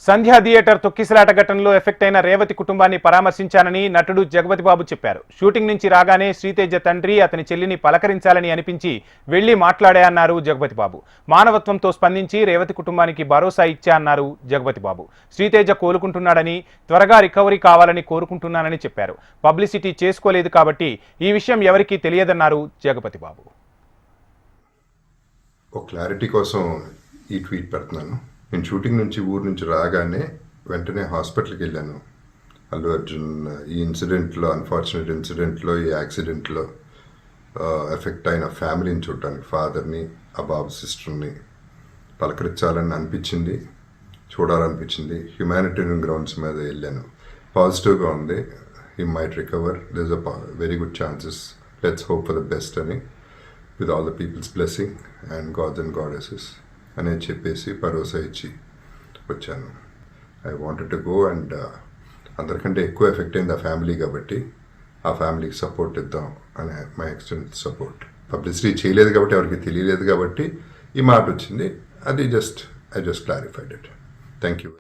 సంధ్యా theatre తొక్కిసలాట ఘటనలో effect అయిన రేవతి కుటుంబాన్ని పరామర్శించానని నటుడు జగపతి బాబు చెప్పారు. షూటింగ్ నుంచి రాగానే శ్రీతేజ తండ్రి అతని చెల్లిని పలకరించాలని అనిపించి వెళ్లి మాట్లాడా జగపతి బాబు. మానవత్వంతో స్పందించి రేవతి కుటుంబానికి భరోసా ఇచ్చా అన్నారు జగపతి బాబు. శ్రీతేజ కోలుకుంటున్నాడని, త్వరగా రికవరీ కావాలని కోరుకుంటున్నానని చెప్పారు. పబ్లిసిటీ చేసుకోలేదు కాబట్టి ఈ విషయం ఎవరికీ తెలియదన్నారు జగపతి బాబు. ఒక క్లారిటీ కోసం ఈ ట్వీట్ పెడుతున్నాను. నేను షూటింగ్ నుంచి ఊరు నుంచి రాగానే వెంటనే హాస్పిటల్కి వెళ్ళాను. అల్లు అర్జున్ ఈ ఇన్సిడెంట్లో, అన్ఫార్చునేట్ ఇన్సిడెంట్లో, ఈ యాక్సిడెంట్లో ఎఫెక్ట్ అయిన ఫ్యామిలీని చూడటానికి, ఫాదర్ని, ఆ బాబు సిస్టర్ని పలకరించాలని అనిపించింది, చూడాలనిపించింది. హ్యుమానిటేరియన్ గ్రౌండ్స్ మీద వెళ్ళాను. పాజిటివ్గా ఉంది. He might recover, there is a very good chances, let's hope for the best అని, with all the peoples blessing and gods and goddesses అని చెప్పేసి భరోసా ఇచ్చి వచ్చాను. I wanted to go and అందరికంటే ఎక్కువ ఎఫెక్ట్ అయింది ఆ ఫ్యామిలీ కాబట్టి ఆ ఫ్యామిలీకి సపోర్ట్ ఇద్దాం అనే మై ఎక్స్టెంట్ సపోర్ట్. పబ్లిసిటీ చేయలేదు కాబట్టి, ఎవరికి తెలియలేదు కాబట్టి ఈ మాట వచ్చింది. అది I just clarified it. Thank you.